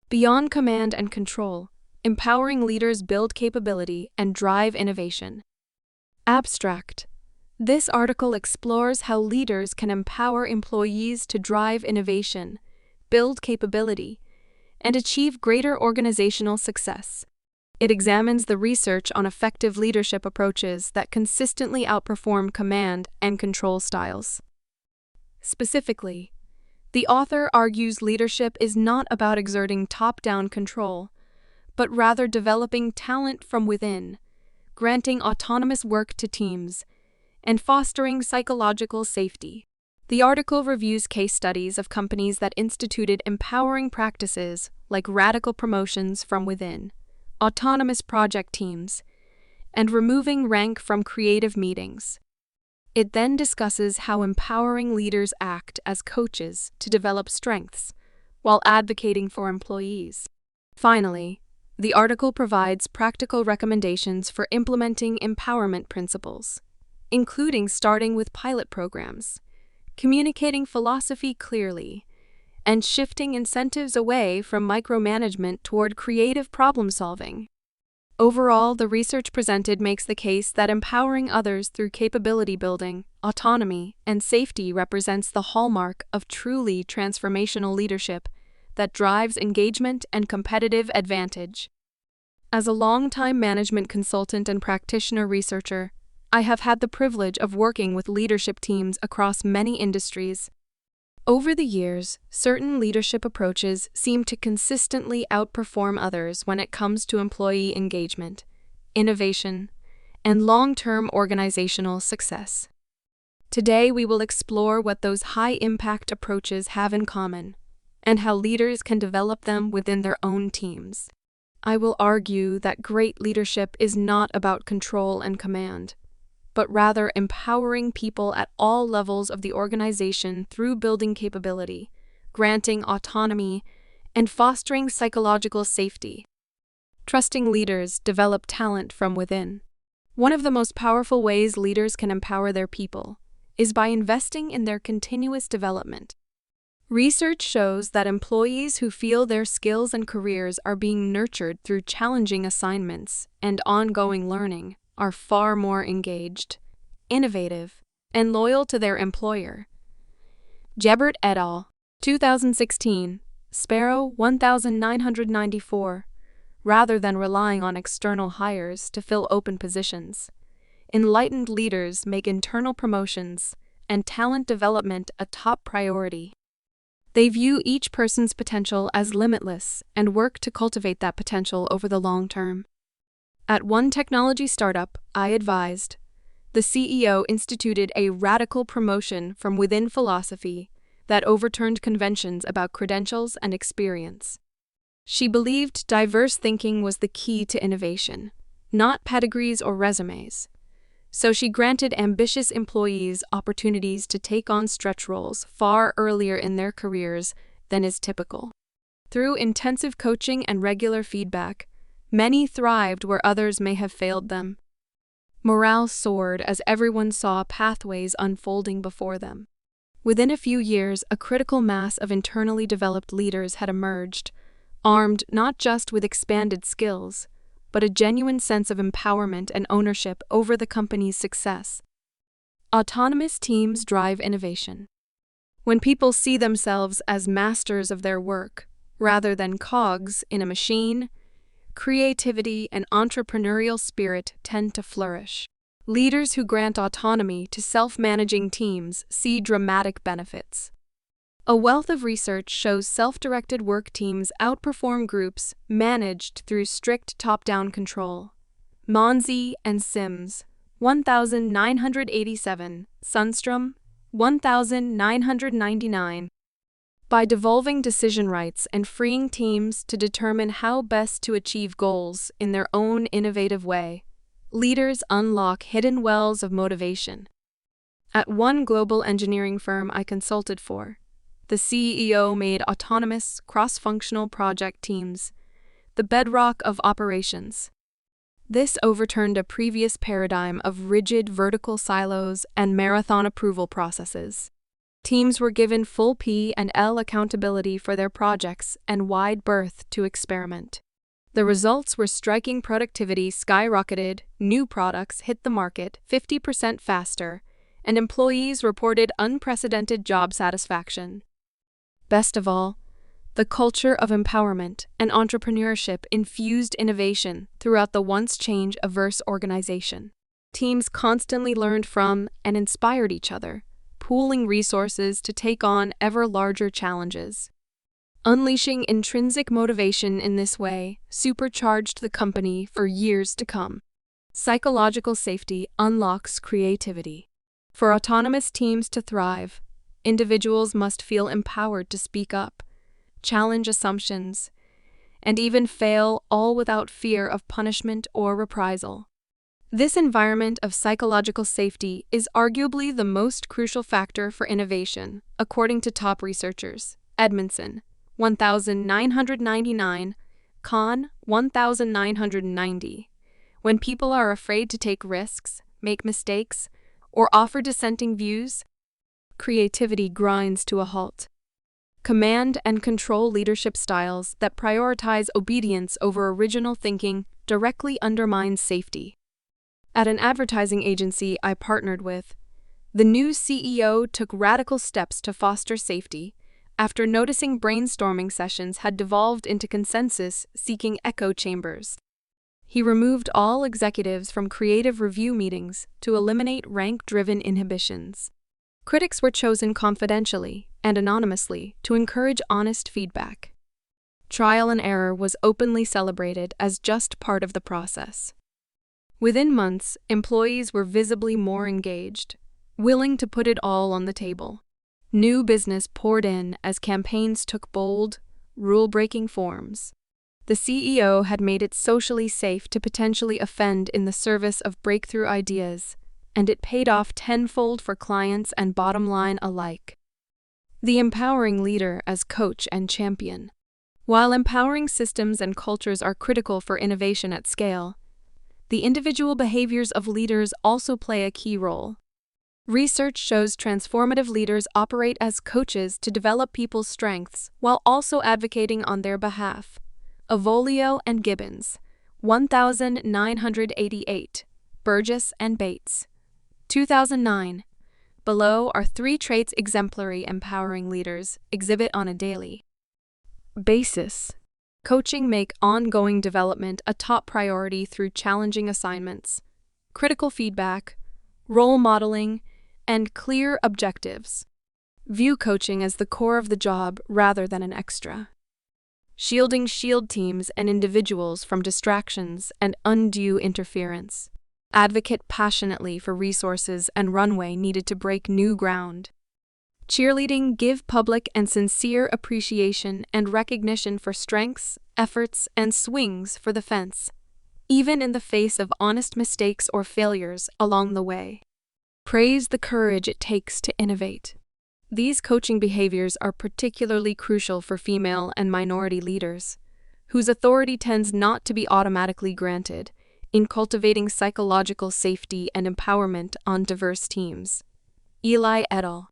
Beyond command and control, empowering leaders build capability and drive innovation. Abstract. This article explores how leaders can empower employees to drive innovation, build capability, and achieve greater organizational success. It examines the research on effective leadership approaches that consistently outperform command and control styles. Specifically, the author argues leadership is not about exerting top-down control, but rather developing talent from within, granting autonomous work to teams, and fostering psychological safety. The article reviews case studies of companies that instituted empowering practices like radical promotions from within, autonomous project teams, and removing rank from creative meetings. It then discusses how empowering leaders act as coaches to develop strengths while advocating for employees. Finally, the article provides practical recommendations for implementing empowerment principles, including starting with pilot programs, communicating philosophy clearly, and shifting incentives away from micromanagement toward creative problem-solving. Overall, the research presented makes the case that empowering others through capability building, autonomy, and safety represents the hallmark of truly transformational leadership that drives engagement and competitive advantage. As a longtime management consultant and practitioner researcher, I have had the privilege of working with leadership teams across many industries. Over the years, certain leadership approaches seem to consistently outperform others when it comes to employee engagement, innovation, and long-term organizational success. Today, we will explore what those high-impact approaches have in common and how leaders can develop them within their own teams. I will argue that great leadership is not about control and command, but rather empowering people at all levels of the organization through building capability, granting autonomy, and fostering psychological safety. Trusting leaders develop talent from within. One of the most powerful ways leaders can empower their people is by investing in their continuous development. Research shows that employees who feel their skills and careers are being nurtured through challenging assignments and ongoing learning are far more engaged, innovative, and loyal to their employer. Gebert et al., 2016, Sparrow 1994, rather than relying on external hires to fill open positions. Enlightened leaders make internal promotions and talent development a top priority. They view each person's potential as limitless and work to cultivate that potential over the long term. At one technology startup I advised, the CEO instituted a radical promotion from within philosophy that overturned conventions about credentials and experience. She believed diverse thinking was the key to innovation, not pedigrees or resumes. So she granted ambitious employees opportunities to take on stretch roles far earlier in their careers than is typical. Through intensive coaching and regular feedback, many thrived where others may have failed them. Morale soared as everyone saw pathways unfolding before them. Within a few years, a critical mass of internally developed leaders had emerged, armed not just with expanded skills, but a genuine sense of empowerment and ownership over the company's success. Autonomous teams drive innovation. When people see themselves as masters of their work, rather than cogs in a machine, creativity and entrepreneurial spirit tend to flourish. Leaders who grant autonomy to self-managing teams see dramatic benefits. A wealth of research shows self-directed work teams outperform groups managed through strict top-down control. Monzi and Sims, 1987, Sundstrom, 1999. By devolving decision rights and freeing teams to determine how best to achieve goals in their own innovative way, leaders unlock hidden wells of motivation. At one global engineering firm I consulted for, the CEO made autonomous, cross-functional project teams the bedrock of operations. This overturned a previous paradigm of rigid vertical silos and marathon approval processes. Teams were given full P&L accountability for their projects and wide berth to experiment. The results were striking. Productivity skyrocketed, new products hit the market 50% faster, and employees reported unprecedented job satisfaction. Best of all, the culture of empowerment and entrepreneurship infused innovation throughout the once change-averse organization. Teams constantly learned from and inspired each other, pooling resources to take on ever larger challenges. Unleashing intrinsic motivation in this way supercharged the company for years to come. Psychological safety unlocks creativity. For autonomous teams to thrive, individuals must feel empowered to speak up, challenge assumptions, and even fail, all without fear of punishment or reprisal. This environment of psychological safety is arguably the most crucial factor for innovation, according to top researchers. Edmondson, 1999, Kahn, 1990. When people are afraid to take risks, make mistakes, or offer dissenting views, creativity grinds to a halt. Command and control leadership styles that prioritize obedience over original thinking directly undermine safety. At an advertising agency I partnered with, the new CEO took radical steps to foster safety after noticing brainstorming sessions had devolved into consensus-seeking echo chambers. He removed all executives from creative review meetings to eliminate rank-driven inhibitions. Critics were chosen confidentially and anonymously to encourage honest feedback. Trial and error was openly celebrated as just part of the process. Within months, employees were visibly more engaged, willing to put it all on the table. New business poured in as campaigns took bold, rule-breaking forms. The CEO had made it socially safe to potentially offend in the service of breakthrough ideas, and it paid off tenfold for clients and bottom line alike. The empowering leader as coach and champion. While empowering systems and cultures are critical for innovation at scale, the individual behaviors of leaders also play a key role. Research shows transformative leaders operate as coaches to develop people's strengths while also advocating on their behalf. Avolio and Gibbons, 1988, Burgess and Bates, 2009. Below are 3 traits exemplary empowering leaders exhibit on a daily basis. Coaching make ongoing development a top priority through challenging assignments, critical feedback, role modeling, and clear objectives. View coaching as the core of the job rather than an extra. Shielding teams and individuals from distractions and undue interference. Advocate passionately for resources and runway needed to break new ground. Cheerleading give public and sincere appreciation and recognition for strengths, efforts, and swings for the fence, even in the face of honest mistakes or failures along the way. Praise the courage it takes to innovate. These coaching behaviors are particularly crucial for female and minority leaders, whose authority tends not to be automatically granted, in cultivating psychological safety and empowerment on diverse teams. Eli et al.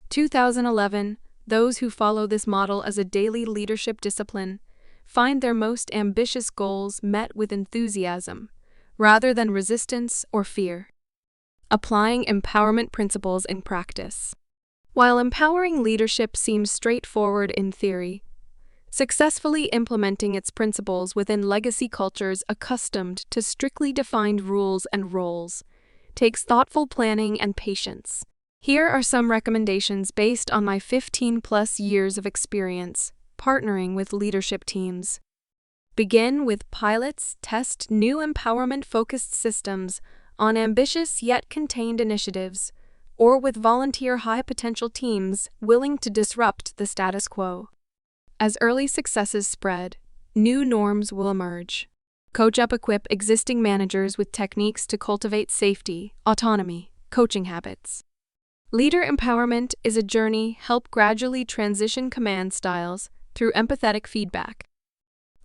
2011, those who follow this model as a daily leadership discipline find their most ambitious goals met with enthusiasm, rather than resistance or fear. Applying empowerment principles in practice. While empowering leadership seems straightforward in theory, successfully implementing its principles within legacy cultures accustomed to strictly defined rules and roles takes thoughtful planning and patience. Here are some recommendations based on my 15+ years of experience partnering with leadership teams. Begin with pilots. Test new empowerment-focused systems on ambitious yet contained initiatives, or with volunteer high-potential teams willing to disrupt the status quo. As early successes spread, new norms will emerge. Coach up. Equip existing managers with techniques to cultivate safety, autonomy, coaching habits. Leader empowerment is a journey. Help gradually transition command styles through empathetic feedback.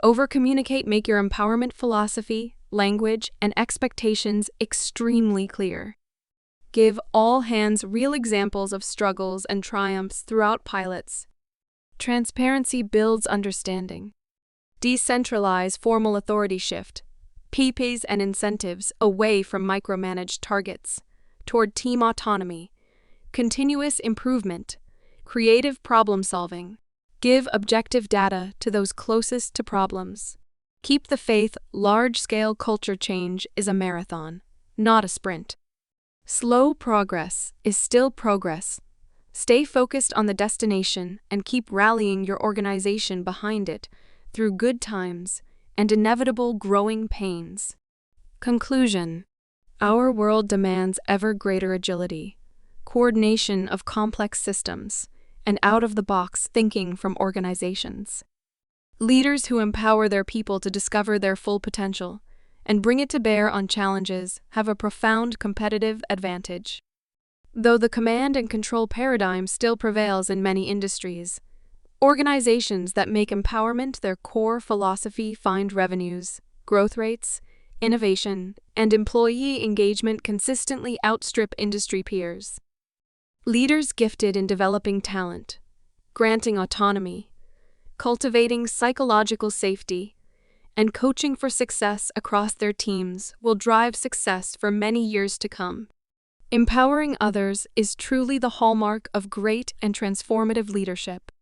Over-communicate. Make your empowerment philosophy, language, and expectations extremely clear. Give all hands real examples of struggles and triumphs throughout pilots. Transparency builds understanding. Decentralize formal authority shift. PPs and incentives away from micromanaged targets, toward team autonomy, continuous improvement, creative problem solving. Give objective data to those closest to problems. Keep the faith large-scale culture change is a marathon, not a sprint. Slow progress is still progress. Stay focused on the destination and keep rallying your organization behind it through good times and inevitable growing pains. Conclusion: our world demands ever greater agility, coordination of complex systems, and out-of-the-box thinking from organizations. Leaders who empower their people to discover their full potential and bring it to bear on challenges have a profound competitive advantage. Though the command and control paradigm still prevails in many industries, organizations that make empowerment their core philosophy find revenues, growth rates, innovation, and employee engagement consistently outstrip industry peers. Leaders gifted in developing talent, granting autonomy, cultivating psychological safety, and coaching for success across their teams will drive success for many years to come. Empowering others is truly the hallmark of great and transformative leadership.